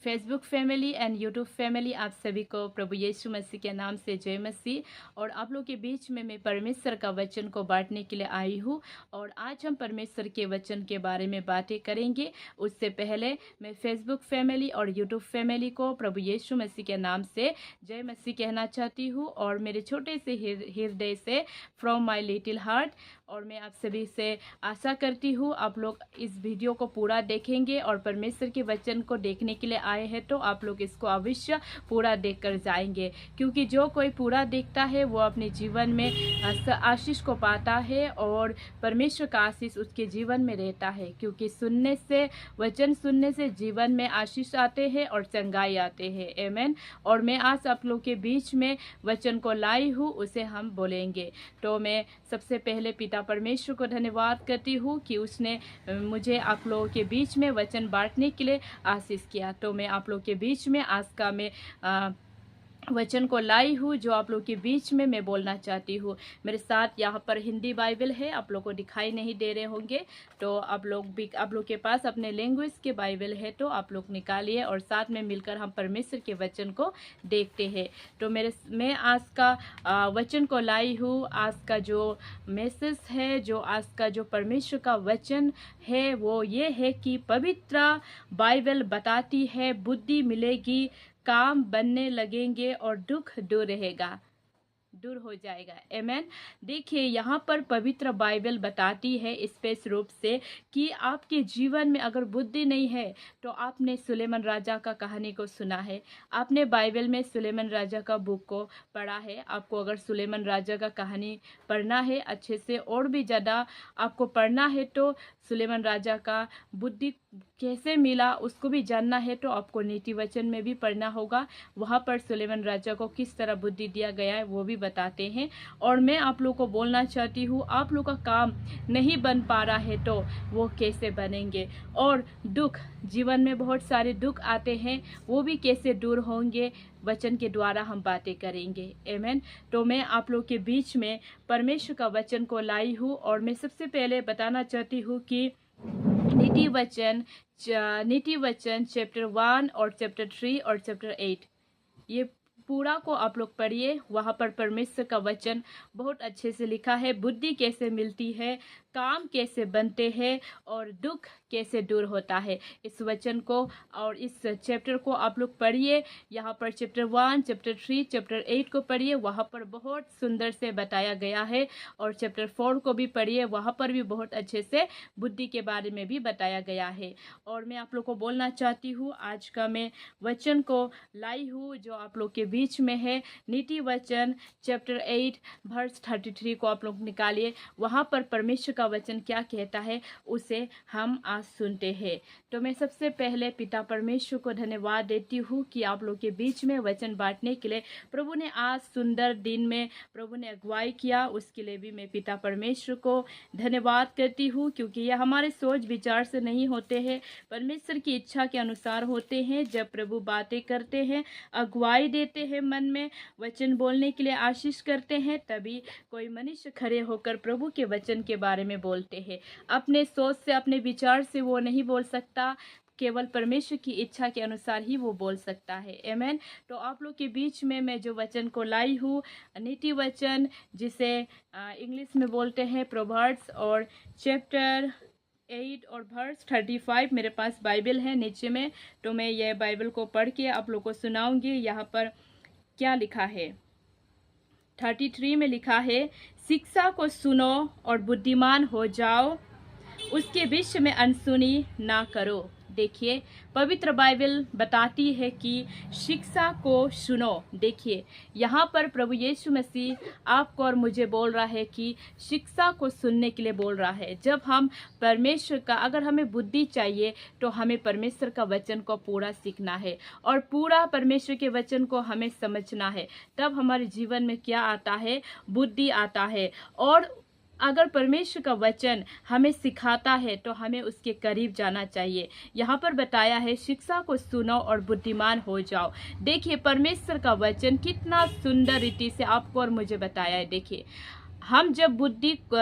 Facebook family and YouTube family, आप सभी को प्रभु यीशु मसीह के नाम से जय मसीह। और आप लोग के बीच में मैं परमेश्वर का वचन को बांटने के लिए आई हूँ। और आज हम परमेश्वर के वचन के बारे में बातें करेंगे। उससे पहले मैं फेसबुक फैमिली और यूट्यूब फैमिली को प्रभु यीशु मसीह के नाम से जय मसीह कहना चाहती हूँ, और मेरे छोटे से हृदय से फ्रॉम माई लिटिल हार्ट। और मैं आप सभी से आशा करती हूँ आप लोग इस वीडियो को पूरा देखेंगे, और परमेश्वर के वचन को देखने के लिए आए हैं तो आप लोग इसको अवश्य पूरा देखकर जाएंगे, क्योंकि जो कोई पूरा देखता है वो अपने जीवन में आशीष को पाता है, और परमेश्वर का आशीष उसके जीवन में रहता है। क्योंकि वचन सुनने से जीवन में आशीष आते हैं और चंगाई आते हैं। आमीन। और मैं आज आप लोग के बीच में वचन को लाई हूँ, उसे हम बोलेंगे। तो मैं सबसे पहले पिता परमेश्वर को धन्यवाद करती हूँ कि उसने मुझे आप लोगों के बीच में वचन बांटने के लिए आशीष किया। तो मैं आप लोग के बीच में आज का मैं वचन को लाई हूँ, जो आप लोग के बीच में मैं बोलना चाहती हूँ। मेरे साथ यहाँ पर हिंदी बाइबल है, आप लोग को दिखाई नहीं दे रहे होंगे, तो आप लोग के पास अपने लैंग्वेज के बाइबल है तो आप लोग निकालिए, और साथ में मिलकर हम परमेश्वर के वचन को देखते हैं। तो मैं आज का वचन को लाई हूँ। आज का जो मैसेज है, जो आज का जो परमेश्वर का वचन है, वो ये है कि पवित्र बाइबल बताती है बुद्धि मिलेगी, काम बनने लगेंगे और दुख दूर हो जाएगा। आमीन। देखिए, यहाँ पर पवित्र बाइबल बताती है स्पष्ट रूप से कि आपके जीवन में अगर बुद्धि नहीं है, तो आपने सुलेमान राजा का कहानी को सुना है, आपने बाइबल में सुलेमान राजा का बुक को पढ़ा है। आपको अगर सुलेमान राजा का कहानी पढ़ना है अच्छे से, और भी ज़्यादा आपको पढ़ना है, तो सुलेमान राजा का बुद्धि कैसे मिला उसको भी जानना है, तो आपको नीति वचन में भी पढ़ना होगा। वहाँ पर सुलेमान राजा को किस तरह बुद्धि दिया गया है वो भी बताते हैं। और मैं आप लोग को बोलना चाहती हूँ, आप लोग का काम नहीं बन पा रहा है तो वो कैसे बनेंगे, और दुख, जीवन में बहुत सारे दुख आते हैं, वो भी कैसे दूर होंगे, वचन के द्वारा हम बातें करेंगे। आमीन। तो मैं आप लोग के बीच में परमेश्वर का वचन को लाई हूँ, और मैं सबसे पहले बताना चाहती हूँ कि नीति वचन चैप्टर 1 और चैप्टर 3 और चैप्टर 8, ये पूरा को आप लोग पढ़िए। वहाँ पर परमेश्वर का वचन बहुत अच्छे से लिखा है, बुद्धि कैसे मिलती है, काम कैसे बनते हैं, और दुख कैसे दूर होता है। इस वचन को और इस चैप्टर को आप लोग पढ़िए। यहाँ पर चैप्टर 1, चैप्टर 3, चैप्टर 8 को पढ़िए, वहाँ पर बहुत सुंदर से बताया गया है। और चैप्टर 4 को भी पढ़िए, वहाँ पर भी बहुत अच्छे से बुद्धि के बारे में भी बताया गया है। और मैं आप लोग को बोलना चाहती हूँ, आज का मैं वचन को लाई हूँ जो आप लोग के बीच में है। नीति वचन चैप्टर 8 वर्स 33 को आप लोग निकालिए। वहाँ पर परमेश्वर का वचन क्या कहता है उसे हम आज सुनते हैं। तो मैं सबसे पहले पिता परमेश्वर को धन्यवाद देती हूँ कि आप लोग के बीच में वचन बांटने के लिए प्रभु ने आज सुंदर दिन में प्रभु ने अगुवाई किया, उसके लिए भी मैं पिता परमेश्वर को धन्यवाद करती हूँ। क्योंकि यह हमारे सोच विचार से नहीं होते हैं, परमेश्वर की इच्छा के अनुसार होते हैं। जब प्रभु बातें करते हैं, अगुवाई देते हैं, मन में वचन बोलने के लिए आशीष करते हैं, तभी कोई मनुष्य खड़े होकर प्रभु के वचन के बारे में बोलते हैं। अपने सोच से, अपने विचार से वो नहीं बोल सकता, केवल परमेश्वर की इच्छा के अनुसार ही वो बोल सकता है। आमीन। तो आप लोग के बीच में मैं जो वचन को लाई हूँ, नीति वचन, जिसे इंग्लिश में बोलते हैं प्रोवर्ब्स, और चैप्टर 8 और वर्स 35 मेरे पास बाइबल है नीचे में। तो मैं यह बाइबल को पढ़ के आप लोग को सुनाऊंगी। यहाँ पर क्या लिखा है, 33 में लिखा है, शिक्षा को सुनो और बुद्धिमान हो जाओ, उसके विषय में अनसुनी ना करो। देखिए, पवित्र बाइबल बताती है कि शिक्षा को सुनो। देखिए, यहाँ पर प्रभु यीशु मसीह आपको और मुझे बोल रहा है कि शिक्षा को सुनने के लिए बोल रहा है। जब हम परमेश्वर का, अगर हमें बुद्धि चाहिए तो हमें परमेश्वर का वचन को पूरा सीखना है, और पूरा परमेश्वर के वचन को हमें समझना है। तब हमारे जीवन में क्या आता है, बुद्धि आता है। और अगर परमेश्वर का वचन हमें सिखाता है तो हमें उसके करीब जाना चाहिए। यहाँ पर बताया है, शिक्षा को सुनो और बुद्धिमान हो जाओ। देखिए, परमेश्वर का वचन कितना सुंदर रीति से आपको और मुझे बताया है। देखिए,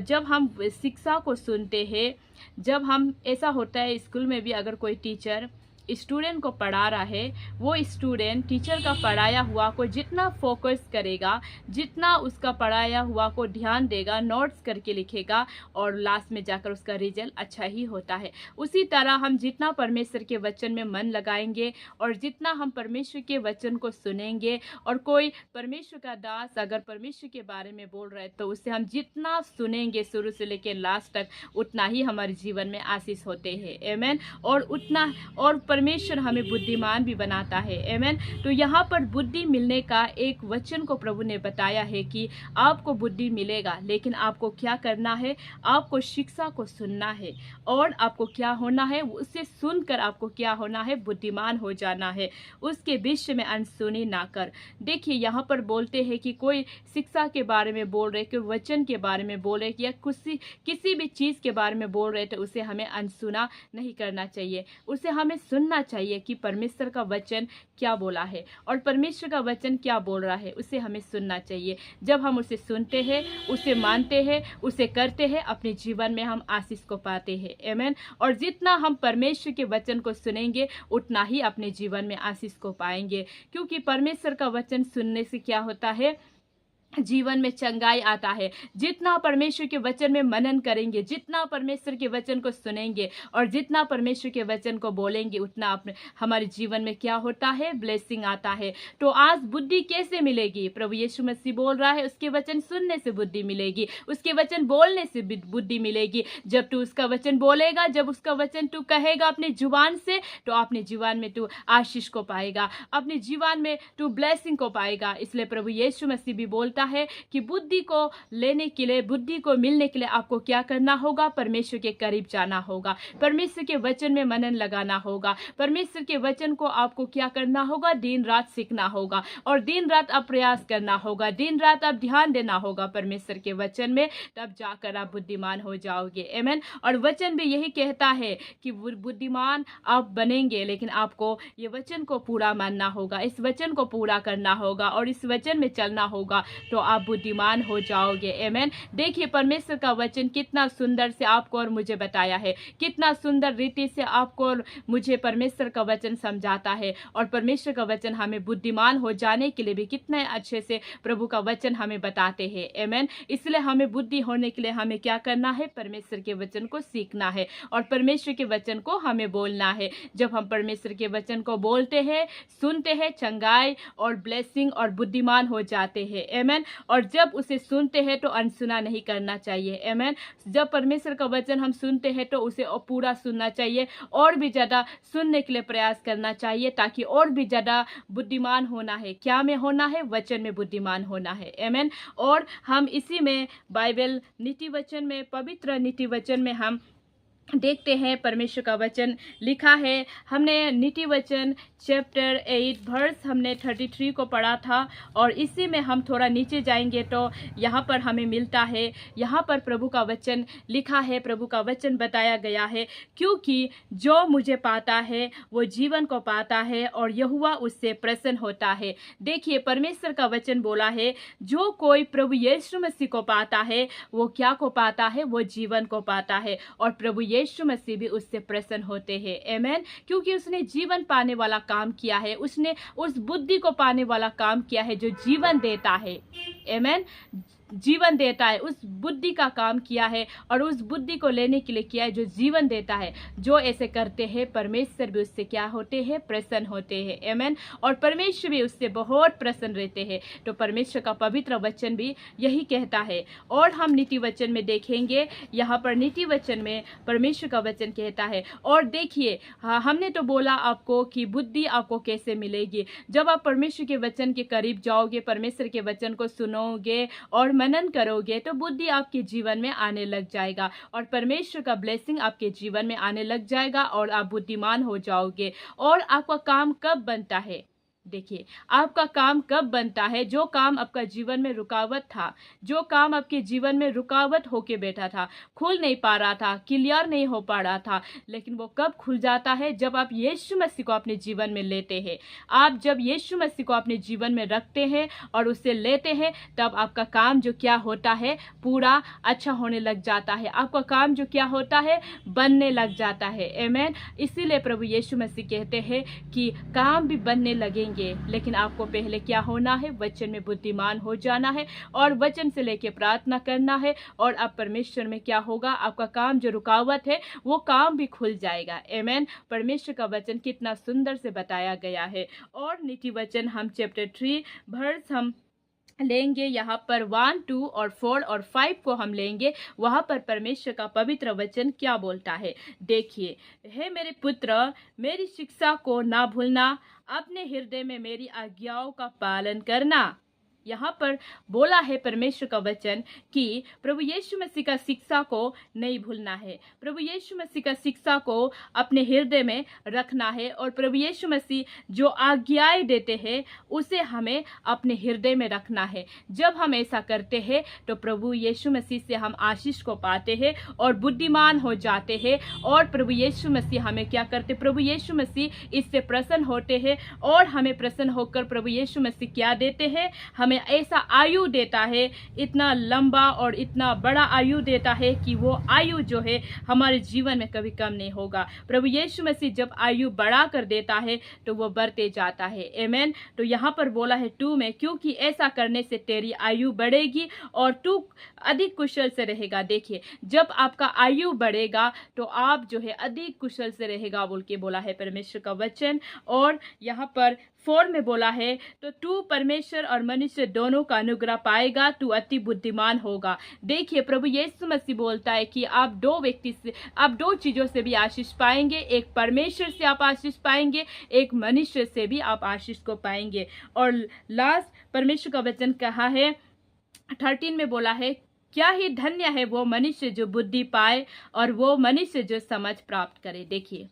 जब हम शिक्षा को सुनते हैं, जब हम, ऐसा होता है स्कूल में भी, अगर कोई टीचर स्टूडेंट को पढ़ा रहा है वो स्टूडेंट टीचर का पढ़ाया हुआ को जितना फोकस करेगा, जितना उसका पढ़ाया हुआ को ध्यान देगा, नोट्स करके लिखेगा और लास्ट में जाकर उसका रिजल्ट अच्छा ही होता है। उसी तरह हम जितना परमेश्वर के वचन में मन लगाएंगे और जितना हम परमेश्वर के वचन को सुनेंगे, और कोई परमेश्वर का दास अगर परमेश्वर के बारे में बोल रहा है तो उससे हम जितना सुनेंगे शुरू से लेकर लास्ट तक, उतना ही हमारे जीवन में आशीष होते हैं। आमीन। और उतना और परमेश्वर हमें बुद्धिमान भी बनाता है। आमीन। तो यहाँ पर बुद्धि मिलने का एक वचन को प्रभु ने बताया है कि आपको बुद्धि मिलेगा, लेकिन आपको क्या करना है, आपको शिक्षा को सुनना है और आपको क्या होना है, उसे सुनकर आपको क्या होना है, बुद्धिमान हो जाना है, उसके विषय में अनसुनी ना कर। देखिए यहाँ पर बोलते हैं कि कोई शिक्षा के बारे में बोल रहे, कोई वचन के बारे में बोल रहे या किसी भी चीज़ के बारे में बोल रहे, तो उसे हमें अनसुना नहीं करना चाहिए, उसे हमें सुनना चाहिए कि परमेश्वर का वचन क्या बोला है और परमेश्वर का वचन क्या बोल रहा है, उसे हमें सुनना चाहिए। जब हम उसे सुनते हैं, उसे मानते हैं, उसे करते हैं, अपने जीवन में हम आशीष को पाते हैं। आमीन। और जितना हम परमेश्वर के वचन को सुनेंगे उतना ही अपने जीवन में आशीष को पाएंगे, क्योंकि परमेश्वर का वचन सुनने से क्या होता है, जीवन में चंगाई आता है। जितना परमेश्वर के वचन में मनन करेंगे, जितना परमेश्वर के वचन को सुनेंगे और जितना परमेश्वर के वचन को बोलेंगे, उतना अपने हमारे जीवन में क्या होता है, ब्लेसिंग आता है। तो आज बुद्धि कैसे मिलेगी? प्रभु यीशु मसीह बोल रहा है उसके वचन सुनने से बुद्धि मिलेगी, उसके वचन बोलने से बुद्धि मिलेगी। जब तू उसका वचन बोलेगा, जब उसका वचन तू कहेगा अपने जुबान से, तो अपने जीवन में तू आशीष को पाएगा, अपने जीवन में तू ब्लेसिंग को पाएगा। इसलिए प्रभु यीशु मसीह भी बोलता है कि बुद्धि को लेने के लिए, बुद्धि को मिलने के लिए आपको क्या करना होगा, परमेश्वर के करीब जाना होगा, परमेश्वर के वचन में मनन लगाना होगा, परमेश्वर के वचन को आपको क्या करना होगा, दिन रात सीखना होगा और दिन रात आप प्रयास करना होगा, दिन रात आप ध्यान देना होगा परमेश्वर के वचन में, तब जाकर आप बुद्धिमान हो जाओगे। आमीन। और वचन भी यही कहता है कि बुद्धिमान आप बनेंगे, लेकिन आपको ये वचन को पूरा मानना होगा, इस वचन को पूरा करना होगा और इस वचन में चलना होगा, तो आप बुद्धिमान हो जाओगे। आमीन। देखिए परमेश्वर का वचन कितना सुंदर से आपको और मुझे बताया है, कितना सुंदर रीति से आपको और मुझे परमेश्वर का वचन समझाता है, और परमेश्वर का वचन हमें बुद्धिमान हो जाने के लिए भी कितने अच्छे से प्रभु का वचन हमें बताते हैं। आमीन। इसलिए हमें बुद्धि होने के लिए हमें क्या करना है, परमेश्वर के वचन को सीखना है और परमेश्वर के वचन को हमें बोलना है। जब हम परमेश्वर के वचन को बोलते हैं, सुनते हैं, चंगाई और ब्लेसिंग और बुद्धिमान हो जाते हैं। आमीन। और जब उसे सुनते हैं तो अनसुना नहीं करना चाहिए। आमीन। जब परमेश्वर का वचन हम सुनते हैं तो उसे पूरा सुनना चाहिए, और भी ज़्यादा सुनने के लिए प्रयास करना चाहिए, ताकि और भी ज़्यादा बुद्धिमान होना है। क्या में होना है? वचन में बुद्धिमान होना है। आमीन। और हम इसी में बाइबल नीति वचन में, पवित्र नीति वचन में हम देखते हैं परमेश्वर का वचन लिखा है। हमने नीति वचन चैप्टर 8 वर्स हमने 33 को पढ़ा था, और इसी में हम थोड़ा नीचे जाएंगे तो यहाँ पर हमें मिलता है, यहाँ पर प्रभु का वचन लिखा है, प्रभु का वचन बताया गया है, क्योंकि जो मुझे पाता है वो जीवन को पाता है और यहोवा उससे प्रसन्न होता है। देखिए परमेश्वर का वचन बोला है, जो कोई प्रभु यीशु मसीह को पाता है वो क्या को पाता है, वो जीवन को पाता है, और प्रभु यीशु मसीह भी उससे प्रसन्न होते हैं। आमीन। क्योंकि उसने जीवन पाने वाला काम किया है, उसने उस बुद्धि को पाने वाला काम किया है जो जीवन देता है। आमीन। जीवन देता है, उस बुद्धि का काम किया है और उस बुद्धि को लेने के लिए किया है जो जीवन देता है। जो ऐसे करते हैं परमेश्वर भी उससे क्या होते हैं, प्रसन्न होते हैं। आमीन। और परमेश्वर भी उससे बहुत प्रसन्न रहते हैं। तो परमेश्वर का पवित्र वचन भी यही कहता है। और हम नीति वचन में देखेंगे, यहाँ पर नीति वचन में परमेश्वर का वचन कहता है। और देखिए हमने तो बोला आपको कि बुद्धि आपको कैसे मिलेगी, जब आप परमेश्वर के वचन के करीब जाओगे, परमेश्वर के वचन को सुनोगे और मनन करोगे, तो बुद्धि आपके जीवन में आने लग जाएगा और परमेश्वर का ब्लेसिंग आपके जीवन में आने लग जाएगा और आप बुद्धिमान हो जाओगे। और आपका काम कब बनता है? देखिए, आपका काम कब बनता है? जो काम आपका जीवन में रुकावट था, जो काम आपके जीवन में रुकावट होके बैठा था, खुल नहीं पा रहा था, क्लियर नहीं हो पा रहा था, लेकिन वो कब खुल जाता है? जब आप यीशु मसीह को अपने जीवन में लेते हैं। आप जब यीशु मसीह को अपने जीवन में रखते हैं और उसे लेते हैं, तब आपका काम जो क्या होता है, पूरा अच्छा होने लग जाता है। आपका काम जो क्या होता है, बनने लग जाता है। आमीन। इसीलिए प्रभु यीशु मसीह कहते हैं कि काम भी बनने लगेंगे, लेकिन आपको पहले क्या होना है? वचन में बुद्धिमान हो जाना है और वचन से लेके प्रार्थना करना है, और अब परमेश्वर में क्या होगा? आपका काम जो रुकावट है वो काम भी खुल जाएगा। आमीन। परमेश्वर का वचन कितना सुंदर से बताया गया है। और नीति वचन हम चैप्टर 3 वर्स हम लेंगे, यहाँ पर 1, 2 और 4 और 5 को हम लेंगे। वहाँ पर परमेश्वर का पवित्र वचन क्या बोलता है, देखिए। हे मेरे पुत्र, मेरी शिक्षा को ना भूलना, अपने हृदय में मेरी आज्ञाओं का पालन करना। यहाँ पर बोला है परमेश्वर का वचन कि प्रभु यीशु मसीह का शिक्षा को नहीं भूलना है। प्रभु यीशु मसीह का शिक्षा को अपने हृदय में रखना है, और प्रभु यीशु मसीह जो आज्ञाएं देते हैं उसे हमें अपने हृदय में रखना है। जब हम ऐसा करते हैं तो प्रभु यीशु मसीह से हम आशीष को पाते हैं और बुद्धिमान हो जाते हैं, और प्रभु यीशु मसीह हमें क्या करते? प्रभु यीशु मसीह इससे प्रसन्न होते हैं, और हमें प्रसन्न होकर प्रभु यीशु मसीह क्या देते हैं? हमें ऐसा आयु देता है, इतना लंबा और इतना बड़ा आयु देता है कि वो आयु जो है हमारे जीवन में कभी कम नहीं होगा। प्रभु यीशु मसीह जब आयु बढ़ा कर देता है तो वो बढ़ते जाता है। आमीन। तो यहाँ पर बोला है 2 में, क्योंकि ऐसा करने से तेरी आयु बढ़ेगी और तू अधिक कुशल से रहेगा। देखिए, जब आपका आयु बढ़ेगा तो आप जो है अधिक कुशल से रहेगा बोल के बोला है परमेश्वर का वचन। और यहाँ पर 4 में बोला है, तो तू परमेश्वर और मनुष्य दोनों का अनुग्रह पाएगा, तू अति बुद्धिमान होगा। देखिए, प्रभु यीशु मसीह बोलता है कि आप 2 व्यक्ति से, आप 2 चीजों से भी आशीष पाएंगे। एक परमेश्वर से आप आशीष पाएंगे, एक मनुष्य से भी आप आशीष को पाएंगे। और लास्ट परमेश्वर का वचन कहा है 13 में बोला है, क्या ही धन्य है वो मनुष्य जो बुद्धि पाए और वो मनुष्य जो समझ प्राप्त करे। देखिए,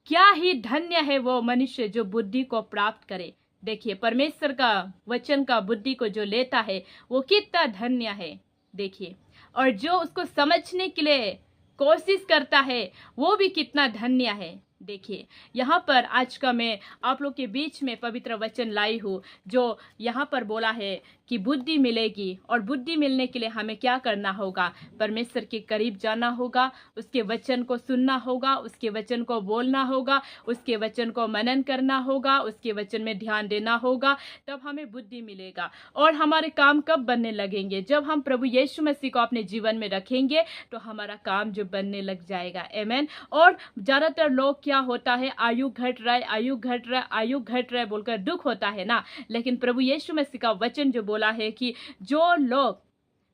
क्या ही धन्य है वो मनुष्य जो बुद्धि को प्राप्त करे। देखिए, परमेश्वर का वचन का बुद्धि को जो लेता है वो कितना धन्य है। देखिए, और जो उसको समझने के लिए कोशिश करता है वो भी कितना धन्य है। देखिए, यहाँ पर आज का मैं आप लोग के बीच में पवित्र वचन लाई हूँ, जो यहाँ पर बोला है कि बुद्धि मिलेगी, और बुद्धि मिलने के लिए हमें क्या करना होगा? परमेश्वर के करीब जाना होगा, उसके वचन को सुनना होगा, उसके वचन को बोलना होगा, उसके वचन को मनन करना होगा, उसके वचन में ध्यान देना होगा, तब हमें बुद्धि मिलेगा। और हमारे काम कब बनने लगेंगे? जब हम प्रभु यीशु मसीह को अपने जीवन में रखेंगे तो हमारा काम जो बनने लग जाएगा। आमीन। और ज्यादातर लोग क्या होता है, आयु घट रहा है, आयु घट रहा है, आयु घट रहा है बोलकर दुख होता है ना। लेकिन प्रभु यीशु मसीह का वचन जो बोला है कि जो लोग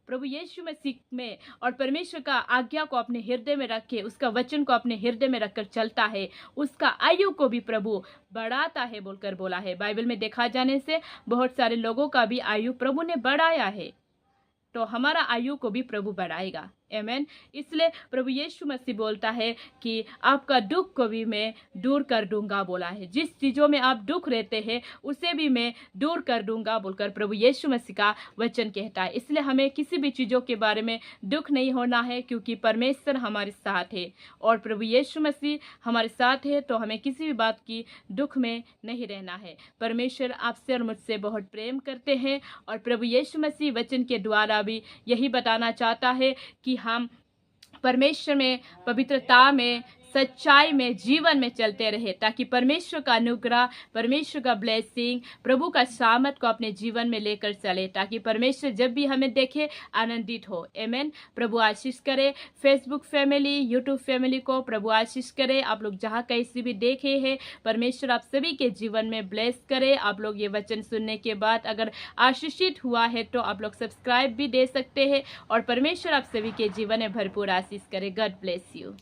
प्रभु यीशु मसीह में और परमेश्वर का आज्ञा को अपने हृदय में रख के, उसका वचन को अपने हृदय में रखकर चलता है, उसका आयु को भी प्रभु बढ़ाता है बोलकर बोला है। बाइबल में देखा जाने से बहुत सारे लोगों का भी आयु प्रभु ने बढ़ाया है, तो हमारा आयु को भी प्रभु बढ़ाएगा। आमीन। इसलिए प्रभु यीशु मसीह बोलता है कि आपका दुख को भी मैं दूर कर दूंगा बोला है। जिस चीजों में आप दुख रहते हैं उसे भी मैं दूर कर दूंगा बोलकर प्रभु यीशु मसीह का वचन कहता है। इसलिए हमें किसी भी चीजों के बारे में दुख नहीं होना है, क्योंकि परमेश्वर हमारे साथ है और प्रभु यीशु मसीह हमारे साथ है, तो हमें किसी भी बात की दुख में नहीं रहना है। परमेश्वर आपसे और मुझसे बहुत प्रेम करते हैं, और प्रभु यीशु मसीह वचन के द्वारा भी यही बताना चाहता है कि हम परमेश्वर में, पवित्रता में, सच्चाई में, जीवन में चलते रहे, ताकि परमेश्वर का अनुग्रह, परमेश्वर का ब्लेसिंग, प्रभु का सामर्थ को अपने जीवन में लेकर चले, ताकि परमेश्वर जब भी हमें देखे आनंदित हो। आमीन। प्रभु आशीष करे फेसबुक फैमिली, यूट्यूब फैमिली को प्रभु आशीष करे। आप लोग जहाँ कहीं से भी देखे हैं, परमेश्वर आप सभी के जीवन में ब्लेस करे। आप लोग ये वचन सुनने के बाद अगर आशीषित हुआ है तो आप लोग सब्सक्राइब भी दे सकते हैं, और परमेश्वर आप सभी के जीवन में भरपूर आशीष करे। God bless you.